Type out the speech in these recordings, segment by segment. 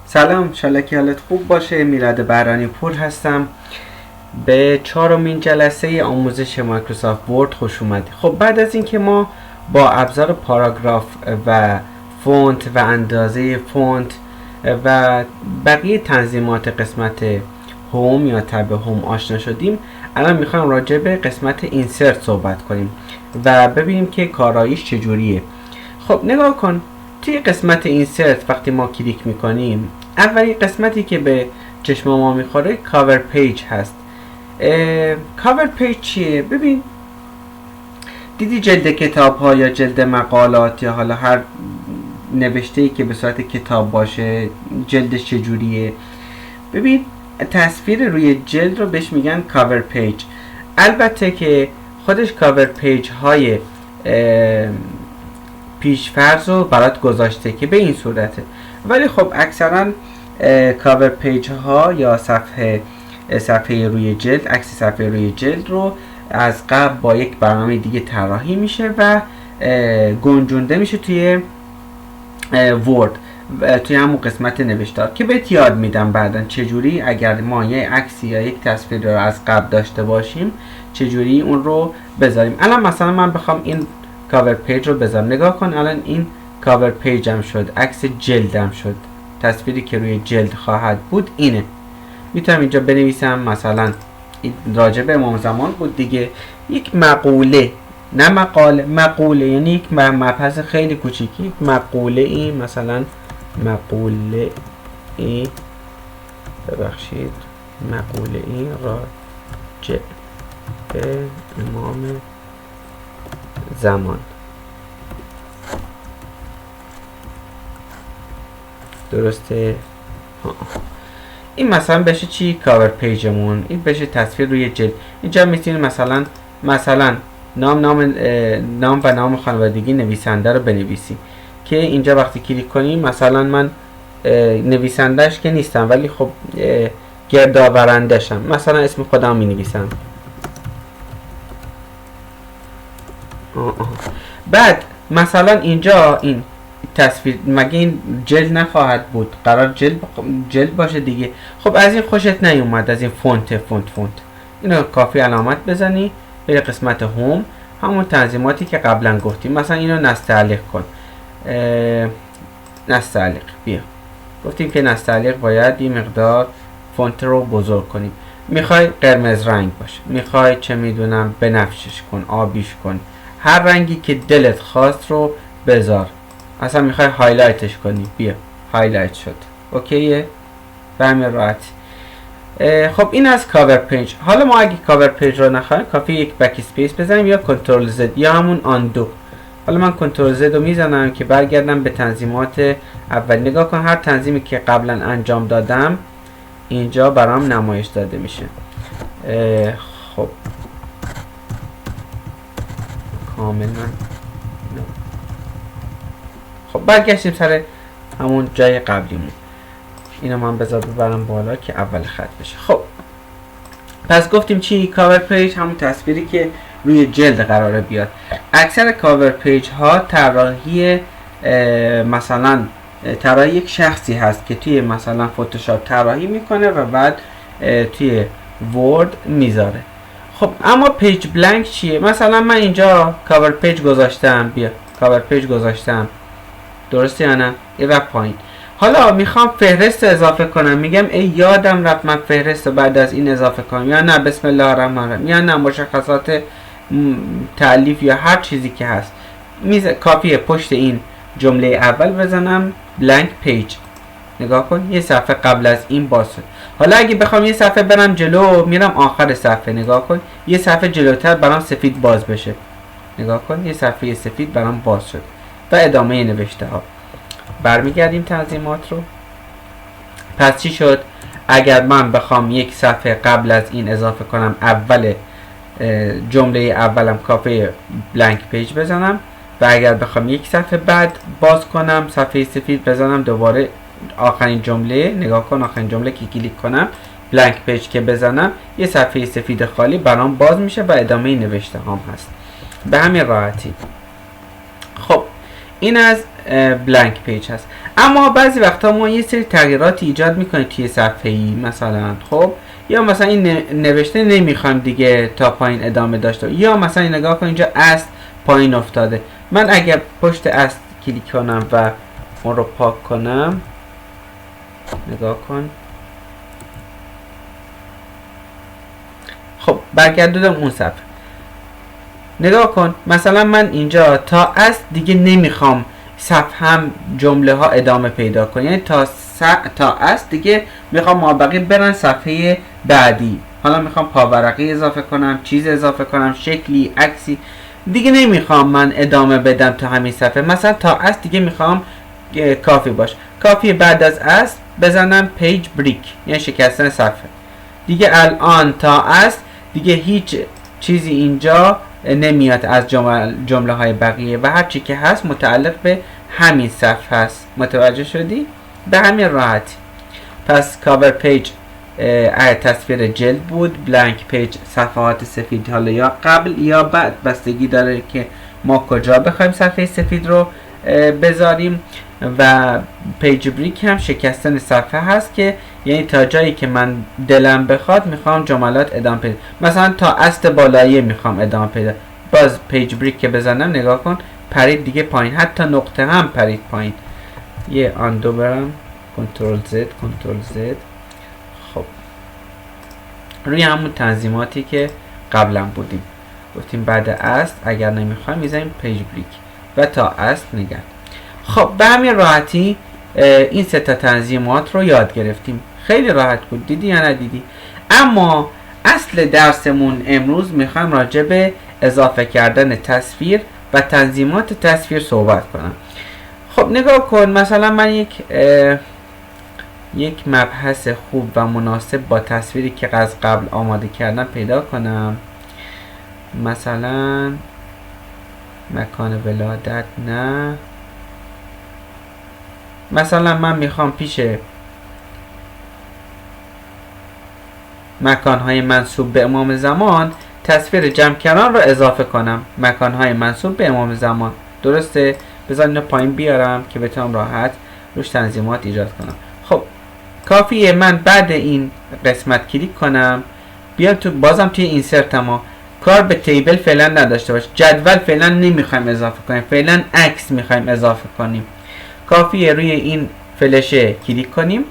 سلام، انشالله که حالت خوب باشه. میلاد بهرانی پور هستم. به 4مین جلسه آموزش مایکروسافت ورد خوش اومدید. خب بعد از اینکه ما با ابزار پاراگراف و فونت و اندازه فونت و بقیه تنظیمات قسمت هوم یا تب هوم آشنا شدیم، الان میخوایم راجع به قسمت اینسرت صحبت کنیم و ببینیم که کاراییش چجوریه. خب نگاه کن، توی قسمت اینسرت وقتی ما کلیک میکنیم، اولین قسمتی که به چشم ما میخوره کاور پیج هست. کاور پیج چیه؟ ببین، دیدی جلد کتاب ها یا جلد مقالات یا حالا هر نوشته‌ای که به صورت کتاب باشه جلدش چجوریه؟ ببین، تصویر روی جلد رو بهش میگن کاور پیج. البته که خودش کاور پیج های پیشفرض رو برات گذاشته که به این صورته، ولی خب اکثرا کاور پیج ها یا صفحه روی جلد، عکس صفحه روی جلد رو از قبل با یک برنامه دیگه طراحی میشه و گنجونده میشه توی ورد، توی همون قسمت نوشتار که بهت یاد میدم بعدن چجوری اگر ما یه عکسی یا یک تصویر رو از قبل داشته باشیم چجوری اون رو بذاریم. الان مثلا من بخوام این کاور پیج رو بذارم، نگاه کن، الان این کاور پیجم شد، عکس جلدم شد، تصویری که روی جلد خواهد بود اینه. میتونم اینجا بنویسم مثلا راجع به امام زمان بود دیگه، یک مقوله، نه مقاله، مقوله یعنی یک مبحث خیلی کوچیکی، یک مقوله ای، مثلا مقوله ای، ببخشید، مقوله ای راجع به امام زمان. درسته؟ این مثلا بشه چی؟ کاور پیجمون. این بشه تصویر روی جلد. اینجا میتونید مثلا نام و نام خانوادگی نویسنده رو بنویسی که اینجا وقتی کلیک کنیم، مثلا من نویسندهش که نیستم ولی خب گردآورندشم، مثلا اسم خودم می نویسم. بعد مثلا اینجا این تصویر مگه این جلد نخواهد بود؟ قرار جلد باشه دیگه. خب از این خوشت نیومد، از این فونت اینو کافی علامت بزنی، بری قسمت هوم، همون تنظیماتی که قبلا گفتیم، مثلا اینو نستعلیق کن. نستعلیق، بیا، گفتیم که نستعلیق باید یه مقدار فونت رو بزرگ کنیم. میخوای قرمز رنگ باشه، میخوای چه میدونم بنفشش کن، آبیش کن، هر رنگی که دلت خواست رو بذار. اصلا میخوای هایلایتش کنی، بیا هایلایت شد، اوکیه؟ به همین راحتی. خب این از کاور پیج. حالا ما اگه کاور پیج رو نخواهیم کافی یک بک اسپیس بزنیم یا کنترل زد یا همون آندو. حالا من کنترل زد رو میزنم که برگردم به تنظیمات اول. نگاه کن، هر تنظیمی که قبلا انجام دادم اینجا برام نمایش داده میشه. خب کاملا خب برگشتیم سر همون جای قبلیمون. اینو من بذار ببرم بالا که اول خط بشه. خب پس گفتیم چی؟ کاور پیج همون تصویری که روی جلد قراره بیاد. اکثر کاور پیج ها طراحی مثلا طراحی یک شخصی هست که توی مثلا فتوشاپ طراحی میکنه و بعد توی ورد میذاره. خب اما پیج بلانک چیه؟ مثلا من اینجا کاور پیج گذاشتم، بیا کاور پیج گذاشتم، درسته یا نه؟ یه رفت پایین. حالا میخوام فهرست اضافه کنم، میگم ای یادم رفت من فهرست بعد از این اضافه کنم، یا نه بسم الله الرحمن الرحیم، یا نه مشخصات تألیف یا هر چیزی که هست. کافیه پشت این جمله اول بزنم بلانک پیج. نگاه کن، یه صفحه قبل از این باز شد. حالا اگه بخوام یه صفحه برم جلو، میرم آخر صفحه، نگاه کن یه صفحه جلوتر برام سفید باز بشه. نگاه کن یه صفحه سفید برام باز شد و ادامه نوشته ها. برمیگردیم تنظیمات رو. پس چی شد؟ اگر من بخوام یک صفحه قبل از این اضافه کنم، اول جمله اولم کافی بلانک پیج بزنم، و اگر بخوام یک صفحه بعد باز کنم صفحه سفید بزنم، دوباره آخرین جمله، نگاه کن آخرین جمله که کلیک کنم بلانک پیج که بزنم، یه صفحه سفید خالی برام باز میشه و ادامه نوشته هام هست. به همین راحتی. خب این از بلانک پیج هست. اما بعضی وقتا ما یه سری تغییرات ایجاد میکنیم توی صفحه ای مثلا، خب یا مثلا این نوشته نمیخوایم دیگه تا پایین ادامه داشته، یا مثلا این نگاه کن اینجا است پایین افتاده. من اگر پشت است کلیک کنم و اون رو پاک کنم، نگاه کن، خب برگردوندم اون صفحه. نگاه کن مثلا من اینجا تا است دیگه نمیخوام صفحه هم جمله ها ادامه پیدا کنه، یعنی تا است دیگه میخوام مابقی برن صفحه بعدی. حالا میخوام پاورقی اضافه کنم، چیز اضافه کنم، شکلی، عکسی، دیگه نمیخوام من ادامه بدم تا همین صفحه. مثلا تا است دیگه میخوام کافی باش، کافی بعد از است بزنم پیج بریک، یعنی شکستن صفحه. دیگه الان تا است دیگه هیچ چیزی اینجا نمیاد از جمله های بقیه و هر چی که هست متعلق به همین صفحه هست. متوجه شدی؟ به همین راحتی. پس کاور پیج تصویر جلد بود، بلانک پیج صفحات سفید، حالا یا قبل یا بعد، بستگی داره که ما کجا بخوایم صفحه سفید رو بذاریم. و پیج بریک هم شکستن صفحه هست که یعنی تا جایی که من دلم بخواد میخوام جملات ادامه پیدا، مثلا تا است بالایی میخوام ادامه پیدا، باز پیج بریک که بزنم نگاه کن پرید دیگه پایین، حتی نقطه هم پرید پایین. یه آندو برم، کنترل زد، کنترل زد. خب روی همون تنظیماتی که قبلا بودیم گفتیم بعد است اگر نمیخوایم میذاریم پیج بریک و تا است نگه. خب به همین راحتی این سه تا تنظیمات رو یاد گرفتیم. خیلی راحت بود، دیدی یا ندیدی؟ اما اصل درسمون امروز میخوایم راجع به اضافه کردن تصویر و تنظیمات تصویر صحبت کنم. خب نگاه کن مثلا من یک مبحث خوب و مناسب با تصویری که از قبل آماده کردم پیدا کنم. مثلا مکان ولادت نه، مثلا من میخوام پیش مکانهای منسوب به امام زمان تصویر جمکران رو اضافه کنم. مکانهای منسوب به امام زمان، درسته؟ بذار اینو پایین بیارم که بتونم راحت روش تنظیمات ایجاد کنم. خب کافیه من بعد این قسمت کلیک کنم، بیام تو بازم توی اینسرت، ما کار به تیبل فعلا نداشته باش، جدول فعلا نمیخوایم اضافه کنیم، فعلا عکس میخوایم اضافه کنیم. کافیه روی این فلشه کلیک کنیم.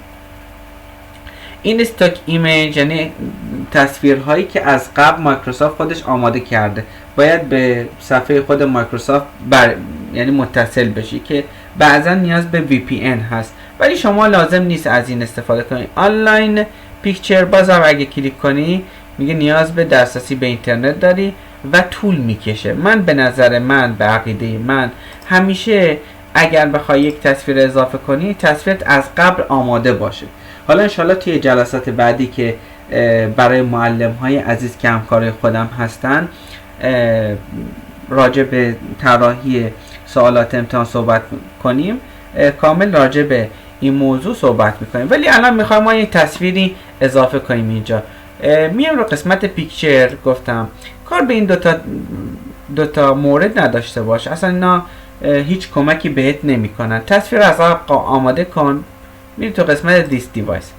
این استاک ایمیج یعنی تصویرهایی که از قبل مایکروسافت خودش آماده کرده، باید به صفحه خود مایکروسافت یعنی متصل بشی که بعضا نیاز به VPN هست، ولی شما لازم نیست از این استفاده کنید. آنلاین پیکچر بازم اگه کلیک کنی میگه نیاز به دسترسی به اینترنت داری و طول میکشه. من به نظر من، به عقیده من، همیشه اگر بخوای یک تصویر اضافه کنی تصویرت از قبل آماده باشه. حالا انشالله توی جلسات بعدی که برای معلم های عزیز که همکار خودم هستن راجع به طراحی سوالات امتحان صحبت کنیم، کامل راجع به این موضوع صحبت میکنیم. ولی الان میخوایم ما یک تصویری اضافه کنیم اینجا. میام رو قسمت پیکچر، گفتم کار به این دوتا مورد نداشته باش، اصلا اینا هیچ کمکی بهت نمیکنن. تصویر از آماده کن، میری تو قسمت دیس دیوایس.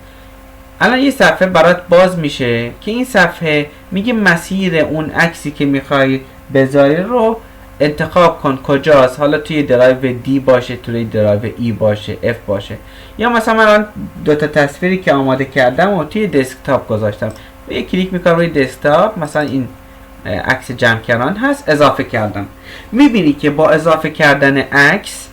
الان یه صفحه برات باز میشه که این صفحه میگه مسیر اون عکسی که میخوای بذاری رو انتخاب کن کجاست. حالا توی درایو دی باشه، توی درایو ای باشه، اف باشه، یا مثلا من دوتا تصویری که آماده کردم و توی دسکتاپ گذاشتم، یه کلیک میکنم روی دسکتاپ، مثلا این عکس جمکران هست، اضافه کردم. میبینی که با اضافه کردن عکس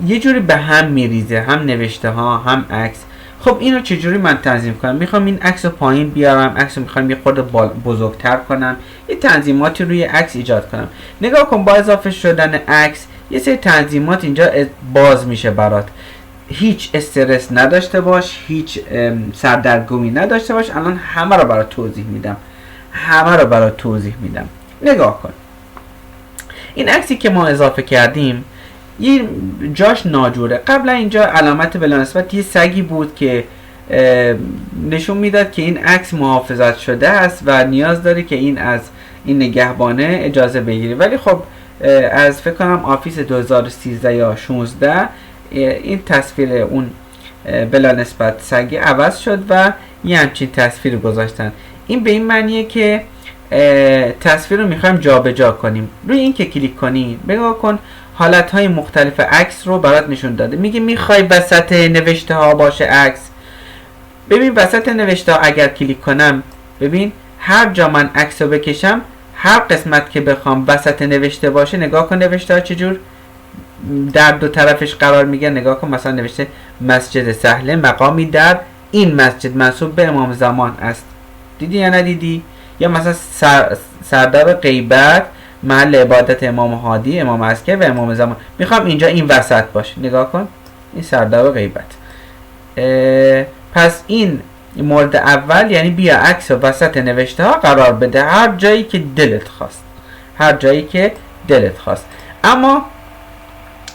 یه جوری به هم میریزه، هم نوشته ها هم عکس. خب اینو چجوری من تنظیم کنم؟ میخوام این عکس رو پایین بیارم، عکس رو میخوام یه خورده بزرگتر کنم، یه تنظیماتی روی عکس ایجاد کنم. نگاه کن با اضافه شدن عکس یه سری تنظیمات اینجا باز میشه برات. هیچ استرس نداشته باش، هیچ سردرگمی نداشته باش. الان همه رو برات توضیح میدم. نگاه کن این عکسی که ما اضافه کردیم یه جاش ناجوره. قبلا اینجا علامت بلانسبت یه سگی بود که نشون میداد که این عکس محافظت شده است و نیاز داره که این از این نگهبانه اجازه بگیری. ولی خب از فکر کنم آفیس 2013 یا 16 این تصویر اون بلا نسبت سگی عوض شد و یه همچین تصویر گذاشتن. این به این معنیه که تصویر رو میخوایم جابجا کنیم. روی این که کلیک کنی نگاه کن حالتهای مختلف عکس رو برات نشون داده. میگه میخوای وسط نوشته ها باشه عکس. ببین وسط نوشته ها اگر کلیک کنم، ببین هر جا من عکس رو بکشم، هر قسمت که بخوام وسط نوشته باشه، نگاه کن نوشته ها چجور در دو طرفش قرار میگه. نگاه کن مثلا نوشته مسجد سهله مقامی در این مسجد منسوب به امام زمان است. دیدی یا ندیدی؟ یا مثلا سردار غیبت محل عبادت امام هادی، امام عسکر و امام زمان. میخوام اینجا این وسط باشه. نگاه کن این سردار غیبت. پس این مورد اول، یعنی بیا عکس و وسط نوشته ها قرار بده هر جایی که دلت خواست، هر جایی که دلت خواست. اما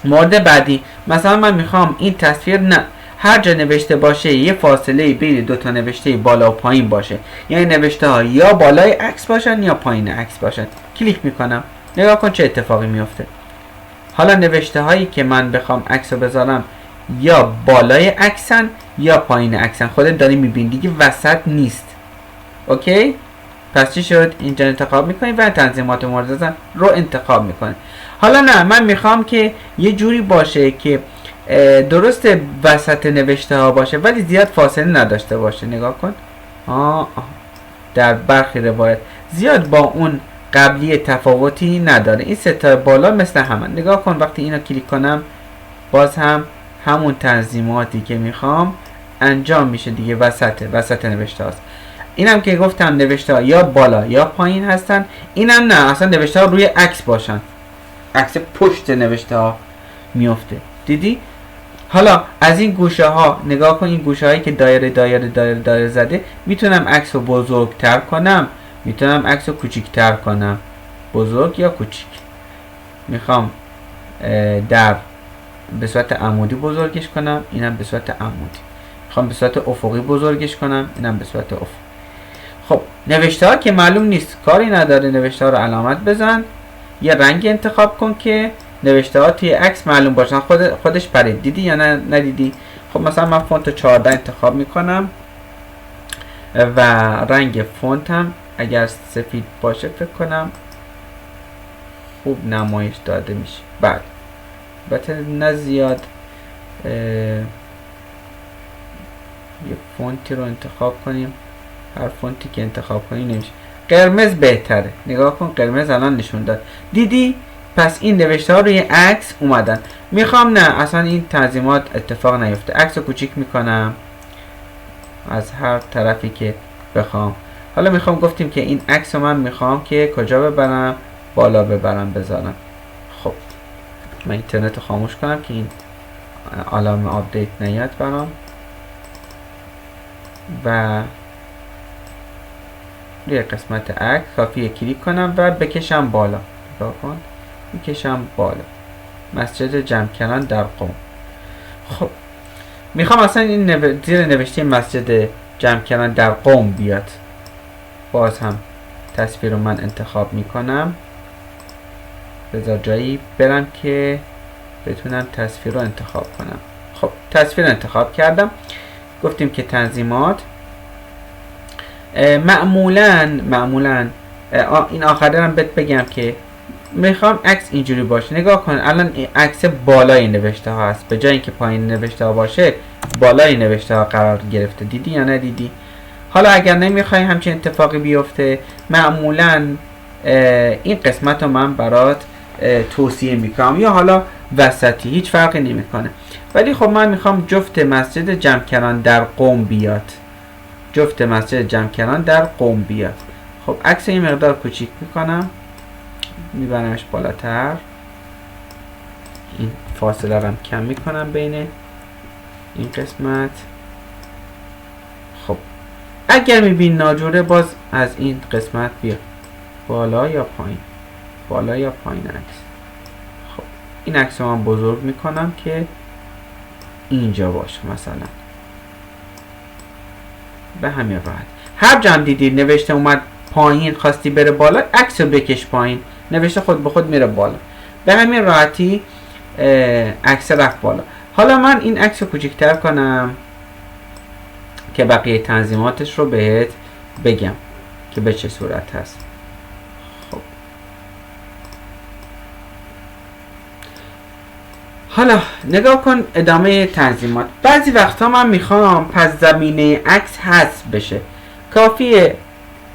مورد بعدی، مثلا من میخوام این تصویر نه هر جا نوشته باشه یه فاصله بین دو تا نوشته بالا و پایین باشه، یعنی نوشته ها یا بالای عکس باشن یا پایین عکس باشن. کلیک میکنم، نگاه کن چه اتفاقی میفته. حالا نوشته هایی که من بخوام عکس رو بذارم یا بالای عکسن یا پایین عکسن. خودت داری میبینی دیگه وسط نیست. اوکی؟ پس چی شد؟ اینجا انتخاب میکنی و تنظیمات مورد نظر رو انتخاب میکنی. حالا نه، من میخوام که یه جوری باشه که درست وسط نوشته ها باشه ولی زیاد فاصله نداشته باشه. نگاه کن در برخی روایت زیاد با اون قبلی تفاوتی نداره. این ستا بالا مثل همه. نگاه کن وقتی اینو کلیک کنم باز هم همون تنظیماتی که میخوام انجام میشه دیگه. وسط نوشته هاست. اینم که گفتم نوشته ها یا بالا یا پایین هستن. اینم نه، اصلا نوشته ها روی عکس باشن، عکس پشت نوشته ها میفته. دیدی؟ حالا از این گوشه ها نگاه کن، این گوشه هایی که دایره زده، میتونم عکس رو بزرگتر کنم، میتونم عکس رو کوچیکتر کنم. بزرگ یا کوچیک. میخوام به صورت عمودی بزرگش کنم، اینم به صورت عمودی. میخوام به صورت افقی بزرگش کنم، اینم به صورت افقی. خب نوشته ها که معلوم نیست، کاری نداره، نوشته ها رو علامت بزن، یه رنگ انتخاب کن که نوشته ها توی عکس معلوم باشن. خودش پرید. دیدی یا ندیدی؟ خب مثلا من فونت 14 انتخاب میکنم و رنگ فونت هم اگر سفید باشه فکر کنم خوب نمایش داده میشه. بعد البته نه زیاد. یه فونتی رو انتخاب کنیم، هر فونتی که انتخاب کنیم نمیشه. قرمز بهتره. نگاه کن قرمز الان نشون داد. دیدی؟ پس این نوشته ها روی عکس اومدن. میخوام نه اصلا این تنظیمات اتفاق نیفته، عکس رو کوچیک میکنم از هر طرفی که بخوام. حالا میخوام گفتیم که این عکس رو من میخوام که کجا ببرم؟ بالا ببرم بذارم. خب من اینترنت رو خاموش کنم که این علائم آپدیت نیاد برام و روی قسمت عکس کافیه کلیک کنم و بکشم بالا. نگاه کن میکشم بالا. مسجد جمکران در قم. خب میخوام اصلا این زیر نوشته مسجد جمکران در قم بیاد. باز هم تصویر رو من انتخاب میکنم، بذار جایی برم که بتونم تصویر رو انتخاب کنم. خب تصویر انتخاب کردم. گفتیم که تنظیمات معمولا این آخری هم بگم که میخوام عکس اینجوری باشه. نگاه کن الان عکس بالای نوشته ها هست، به جای اینکه پایین نوشته ها باشه بالای نوشته ها قرار گرفته. دیدی یا ندیدی؟ حالا اگر نمیخوای همچین اتفاقی بیفته، معمولا این قسمت رو من برات توصیه میکنم یا حالا وسطی، هیچ فرقی نمیکنه. ولی خب من میخوام جفت مسجد جمکران در قم بیاد. جفت مسجد جمکران در قم بیاد. خب عکس این مقدار کوچیک میکنم، میبرمش بالاتر، این فاصله رو کم میکنم بین این قسمت. خب اگر میبین ناجوره باز از این قسمت بیا بالا یا پایین، بالا یا پایین عکس. خب این عکس رو من بزرگ میکنم که اینجا باشه مثلا، به همین راحت. هر جا هم دیدی نوشته اومد پایین خواستی بره بالا، عکس رو بکش پایین، نوشته خود به خود میره بالا. به همین راحتی عکس رفت بالا. حالا من این عکس رو کوچکتر کنم که بقیه تنظیماتش رو بهت بگم که به چه صورت هست. خب حالا نگاه کن ادامه تنظیمات. بعضی وقتا من میخوام پس زمینه عکس حذف بشه. کافیه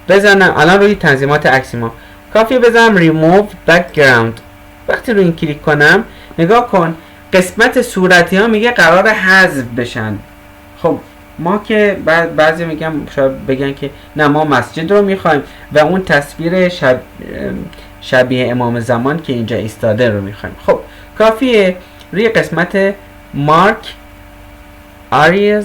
بزنم الان روی تنظیمات عکس ما کافیه بزنم remove background. وقتی روی این کلیک کنم نگاه کن قسمت صورتی ها میگه قرار حذف بشن. خب ما که بعضی میگن شاید بگن که نه ما مسجد رو میخوایم و اون تصویر شبیه امام زمان که اینجا ایستاده رو میخوایم. خب کافیه روی قسمت مارک areas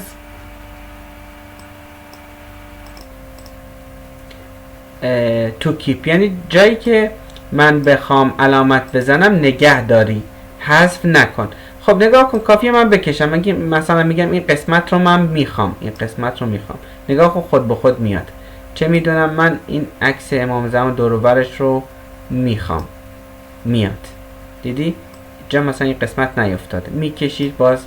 to keep، یعنی جایی که من بخوام علامت بزنم نگه داری، حذف نکن. خب نگاه کن کافیه من بکشم، مثلا میگم این قسمت رو من میخوام، این قسمت رو میخوام، نگاه کن خود به خود میاد. چه میدونم من این عکس امام زمان دور و برش رو میخوام، میاد. دیدی جا مثلا این قسمت نیفتاده، میکشید باز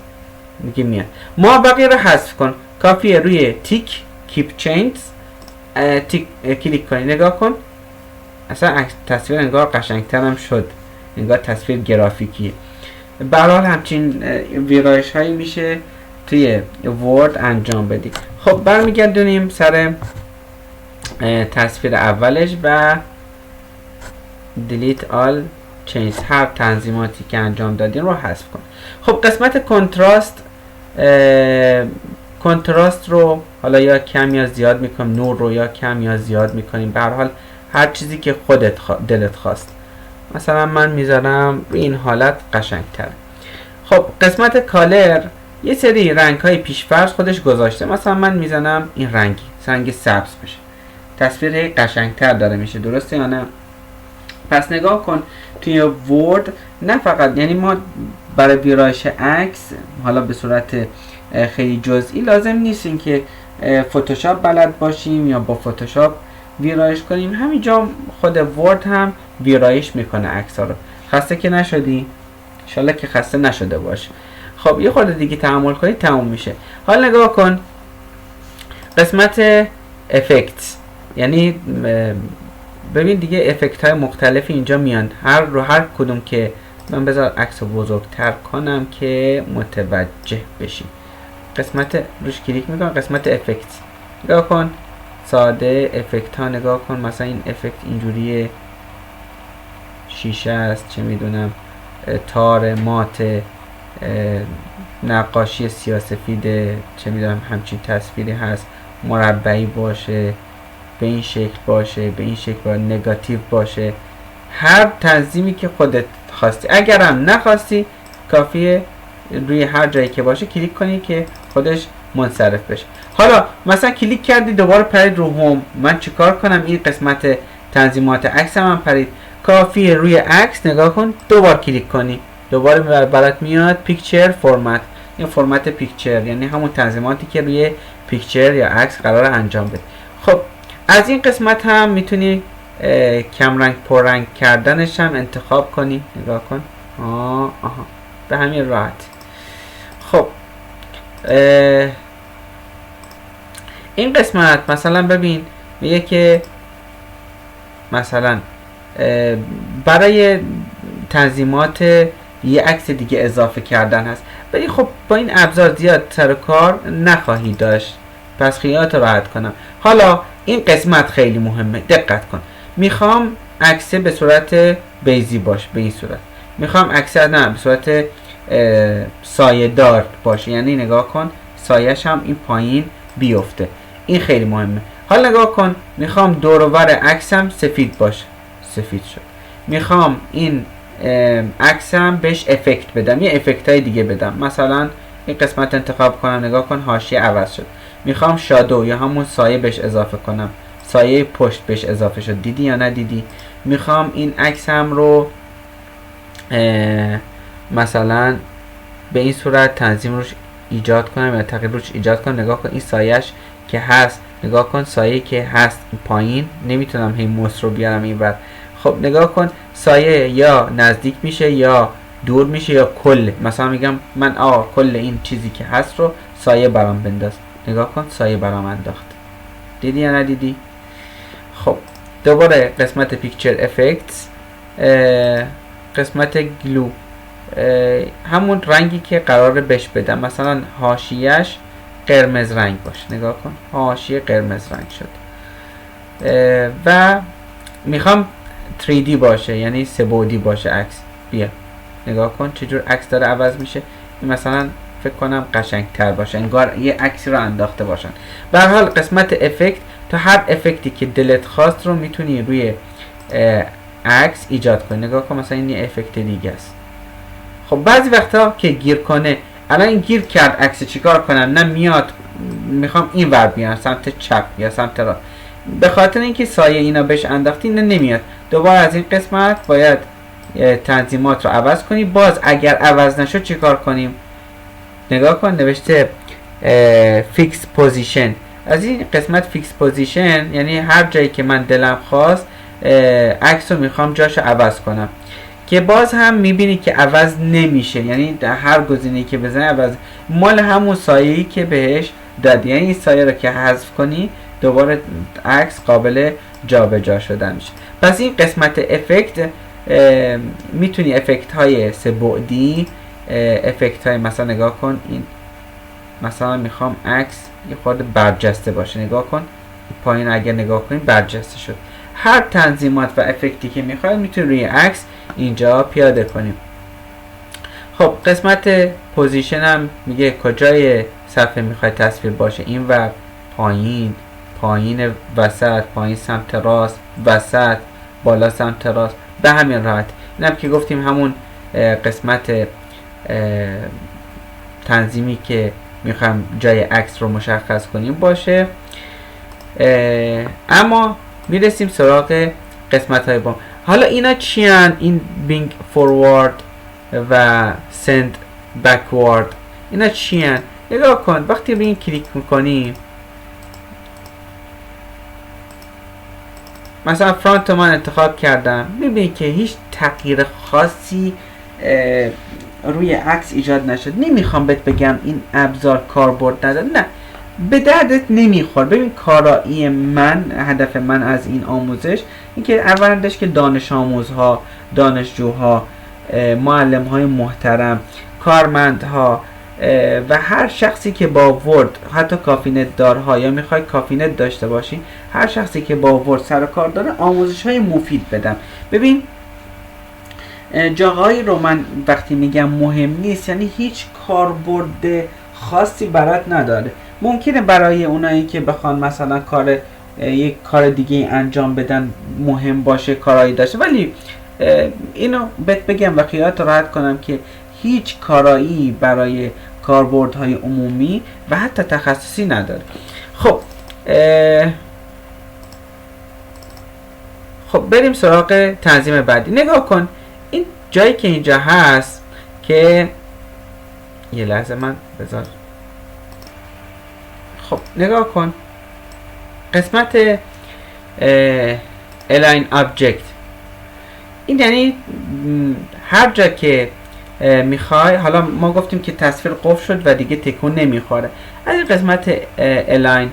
میگه میاد. ما بقیه رو حذف کن. کافیه روی تیک کیپ چینز تیک کلیک کنی. نگاه کن اصلا تصویر انگار قشنگتر هم شد، انگار تصویر گرافیکیه. به هر حال همچین ویرایش هایی میشه توی ورد انجام بدی. خب برمیگردونیم سر تصویر اولش و delete all change، هر تنظیماتی که انجام دادین رو حذف کن. خب قسمت کنتراست رو حالا یا کم یا زیاد میکنیم، نور رو یا کم یا زیاد میکنیم، به هر حال هر چیزی که خودت دلت خواست. مثلا من میذارم این حالت قشنگتره. خب قسمت کالر یه سری رنگ های پیشفرض خودش گذاشته، مثلا من میزنم این رنگ سبز بشه، تصویر قشنگتر داره میشه. درسته یا نه؟ پس نگاه کن توی ورد نه فقط، یعنی ما برای ویرایش عکس حالا به صورت خیلی جزئی لازم نیستیم که فتوشاپ بلد باشیم یا با فتوشاپ ویرایش کنیم، همینجا خود ورد هم ویرایش میکنه عکس ها رو. خسته که نشدی؟ انشالله که خسته نشده باش. خب یه خورده دیگه تحمل کنید تموم میشه. حالا نگاه کن قسمت افکت، یعنی ببین دیگه افکت های مختلفی اینجا میان، هر کدوم که من بذار عکس رو بزرگتر کنم که متوجه بشی. قسمت روش کلیک میکنم، قسمت افکت نگاه کن، ساده افکت ها نگاه کن، مثلا این افکت اینجوری شیشه است، چه میدونم تار مات، نقاشی سیاه‌سفید، چه میدونم همچین تصویری هست، مربعی باشه، به این شکل باشه، به این شکل باشه، نگاتیو باشه، هر تنظیمی که خودت خواستی. اگرم نخواستی کافیه روی هر جایی که باشه کلیک کنی که خودش منصرف بشه. حالا مثلا کلیک کردی دوباره پرید رو هوم، من چیکار کنم؟ این قسمت تنظیمات عکس من پرید، کافیه روی عکس نگاه کن دوباره کلیک کنی، دوباره برات میاد پیکچر فرمت. این فرمت پیکچر یعنی همون تنظیماتی که روی پیکچر یا عکس قرار انجام بده. خب از این قسمت هم میتونی کم رنگ پر رنگ کردنش هم انتخاب کنی. نگاه کن آها به همین راحت. خب این قسمت مثلا ببین میگه که مثلا برای تنظیمات یه عکس دیگه اضافه کردن هست، ولی خب با این ابزار زیاد سر کار نخواهی داشت، پس خیالت راحت کنم. حالا این قسمت خیلی مهمه، دقت کن. میخوام عکس به صورت بیزی باشه، به این صورت. میخوام عکس نه به صورت سایه دار باشه، یعنی نگاه کن سایه‌ش هم این پایین بیفته، این خیلی مهمه. حالا نگاه کن میخوام دور و بر عکسم سفید باشه، سفید شد. میخوام این عکسم بهش افکت بدم، یه افکت های دیگه بدم، مثلا این قسمت انتخاب کنم، نگاه کن حاشیه عوض شد. میخوام شادو یا همون سایه بهش اضافه کنم، سایه پشت بهش اضافه شد، دیدی یا ندیدی؟ میخوام این عکسم رو مثلا به این صورت تنظیم روش ایجاد کنم یا تغییر روش ایجاد کنم. نگاه کن این سایه‌اش که هست، نگاه کن سایه که هست پایین، نمیتونم هی موس رو بیارم این ور. خب نگاه کن سایه یا نزدیک میشه یا دور میشه یا کل، مثلا میگم من کل این چیزی که هست رو سایه برام بنداز، نگاه کن سایه برام انداخت. دیدی یا ندیدی؟ خب دوباره قسمت پیکچر افکتس، قسمت گلو، همون رنگی که قراره بهش بدم، مثلا حاشیه‌اش قرمز رنگ باشه، نگاه کن حاشیه قرمز رنگ شد. و میخوام 3D باشه، یعنی سه بعدی باشه عکس. بیا نگاه کن چجور عکس داره عوض میشه. این مثلا فکر کنم قشنگتر باشه، انگار یه عکسی رو انداخته باشن. به هر حال قسمت افکت، تو هر افکتی که دلت خواست رو میتونی روی عکس ایجاد کنی. نگاه کن مثلا این یه افکت دیگه است. خب بعضی وقتا که گیر کنه، الان این گیر کرد عکس، چیکار کنم؟ نه میاد میخوام این ور بیان سمت چپ یا سمت راست، به خاطر اینکه سایه اینا بهش انداختی نه نمیاد. دوباره از این قسمت باید تنظیمات رو عوض کنی. باز اگر عوض نشد چیکار کنیم؟ نگاه کن نوشته فیکس پوزیشن. از این قسمت فیکس پوزیشن یعنی هر جایی که من دلم خواست عکس رو میخوام جاشو عوض کنم، که باز هم میبینی که عوض نمیشه، یعنی در هر گزینه‌ای که بزنی عوض مال همون سایه‌ای که بهش دادی. یعنی این سایه رو که حذف کنی دوباره عکس قابل جابجا شدن میشه. پس این قسمت افکت میتونی افکت های سه بعدی، افکت های مثلا نگاه کن این مثلا میخوام عکس یه خورده برجسته باشه، نگاه کن پایین اگر نگاه کنی برجسته شد. هر تنظیمات و افکتی که میخوای میتونی روی عکس اینجا پیاده کنیم. خب قسمت پوزیشن هم میگه کجای صفحه میخوای تصویر باشه، این و پایین، پایین وسط، پایین سمت راست، وسط، بالا سمت راست، به همین راحت. اینم که گفتیم همون قسمت تنظیمی که میخوایم جای عکس رو مشخص کنیم باشه. اما میرسیم سراغ قسمت های بام. حالا اینا چی هن؟ این بینگ فوروارد و سند بکوارد اینا چی هن؟ نگاه کن وقتی به این کلیک میکنی، مثلا فرانت رو من انتخاب کردم، میبینی که هیچ تغییر خاصی روی عکس ایجاد نشد. نمیخوام بهت بگم این ابزار کاربرد نداره، نه به دردت نمیخوره. ببین کارایی من، هدف من از این آموزش این که اولندش که دانش آموزها، دانشجوها، معلم های محترم، کارمندها و هر شخصی که با ورد، حتی کافینت دارها یا میخوای کافینت داشته باشی، هر شخصی که با ورد سر و کار داره آموزش های مفید بدم. ببین جاهایی رو من وقتی میگم مهم نیست یعنی هیچ کاربرد خاصی برات نداره. ممکنه برای اونایی که بخوان مثلا یک کار دیگه انجام بدن مهم باشه، کارایی داشته، ولی اینو بهت بگم و خیالت راحت کنم که هیچ کارایی برای کاربردهای عمومی و حتی تخصصی نداره. خب بریم سراغ تنظیم بعدی. نگاه کن این جایی که اینجا هست که یه لحظه من بذار. خب نگاه کن قسمت Align Object، این یعنی هر جا که میخوای، حالا ما گفتیم که تصویر قفل شد و دیگه تکون نمیخوره، از این قسمت Align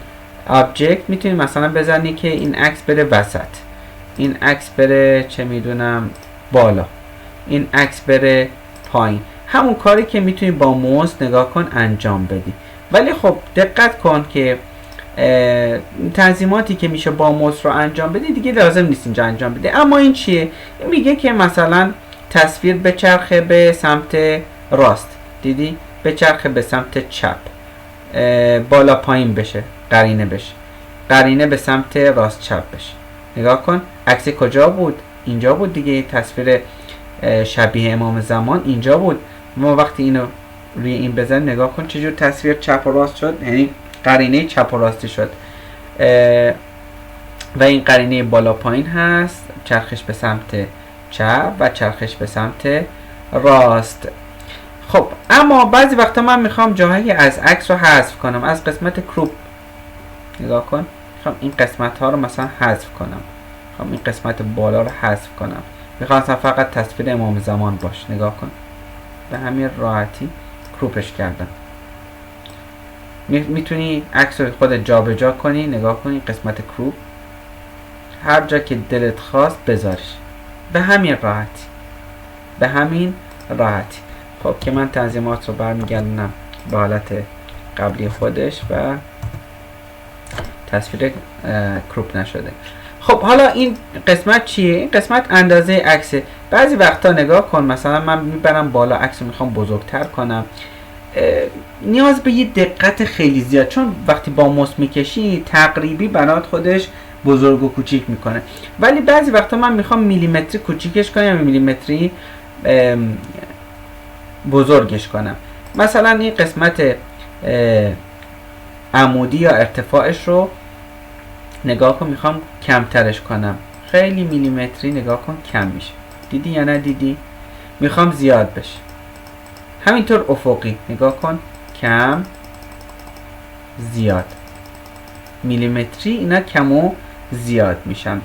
Object میتونی مثلا بزنی که این عکس بره وسط، این عکس بره چه میدونم بالا، این عکس بره پایین. همون کاری که میتونی با موس نگاه کن انجام بدی. ولی خب دقت کن که تنظیماتی که میشه با موس رو انجام بدی دیگه لازم نیست اینجا انجام بدی. اما این چیه؟ میگه که مثلا تصویر بچرخه به سمت راست، دیدی؟ بچرخه به سمت چپ، بالا پایین بشه، قرینه بشه، قرینه به سمت راست چپ بشه. نگاه کن عکس کجا بود؟ اینجا بود دیگه. تصویر شبیه امام زمان اینجا بود. ما وقتی اینو روی این بزنیم نگاه کن چجور تصویر چپ و راست شد، یعنی قرینه چپ و راستی شد و این قرینه بالا پایین هست، چرخش به سمت چپ و چرخش به سمت راست. خب اما بعضی وقتا من میخوام جاهایی از عکس رو حذف کنم. از قسمت کروپ نگاه کن، میخوام این قسمت ها رو مثلا حذف کنم. میخوام این قسمت بالا رو حذف کنم، میخوام فقط تصویر امام زمان باش. نگاه کن به همین راحتی کروپش کردم. میتونی عکس رو خودت جابجا کنی. نگاه کنی قسمت کروپ هر جا که دلت خواست بذارش به همین راحتی، به همین راحتی. خب که من تنظیمات رو برمیگردونم به حالت قبلی خودش و تصویر کروپ نشده. خب حالا این قسمت چیه؟ این قسمت اندازه عکسه. بعضی وقتا نگاه کن مثلا من میبرم بالا عکس رو میخوام بزرگتر کنم، نیاز به یه دقت خیلی زیاد، چون وقتی با موس میکشی تقریبی برات خودش بزرگ و کوچیک میکنه. ولی بعضی وقتا من میخوام میلیمتری کوچیکش کنم یا میلیمتری بزرگش کنم. مثلا این قسمت عمودی یا ارتفاعش رو نگاه کن میخوام کمترش کنم، خیلی میلیمتری نگاه کن کم میشه. دیدی یا نه دیدی؟ میخوام زیاد بشه. همینطور افقی نگاه کن کم زیاد، میلیمتری اینا کم و زیاد میشن.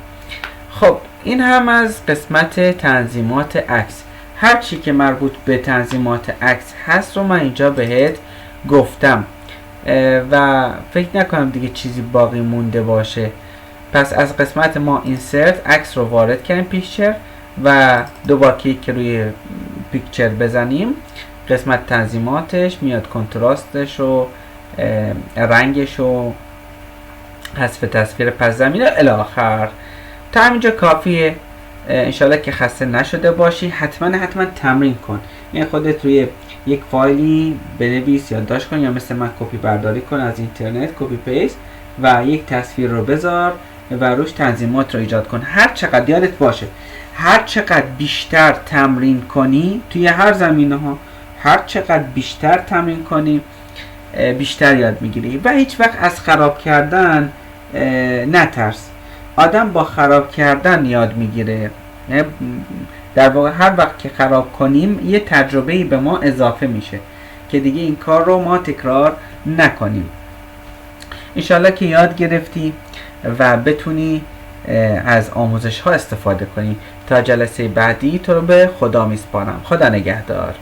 خب این هم از قسمت تنظیمات عکس. هر چی که مربوط به تنظیمات عکس هست رو من اینجا بهت گفتم و فکر نکنم دیگه چیزی باقی مونده باشه. پس از قسمت ما اینسرت عکس رو وارد کردیم پیکچر و دوبار کلیک که روی پیکچر بزنیم قسمت تنظیماتش میاد، کنتراستش و رنگش و حذف تصویر پس زمینه الی آخر. تا همینجا کافیه. انشالله که خسته نشده باشی. حتما تمرین کن. این خودت روی یک فایلی بنویس، یادداشت کن یا مثل من کپی برداری کن از اینترنت، کپی پیست و یک تصویر رو بذار و روش تنظیمات رو ایجاد کن. هر چقدر یادت باشه هر چقدر بیشتر تمرین کنی توی هر زمینه ها، هر چقدر بیشتر تمرین کنی بیشتر یاد میگیری و هیچ وقت از خراب کردن نترس. آدم با خراب کردن یاد میگیره. در واقع هر وقت که خراب کنیم یه تجربه‌ای به ما اضافه میشه که دیگه این کار رو ما تکرار نکنیم. انشالله که یاد گرفتی و بتونی از آموزش ها استفاده کنی. تا جلسه بعدی تو رو به خدا میسپارم. خدا نگهدار.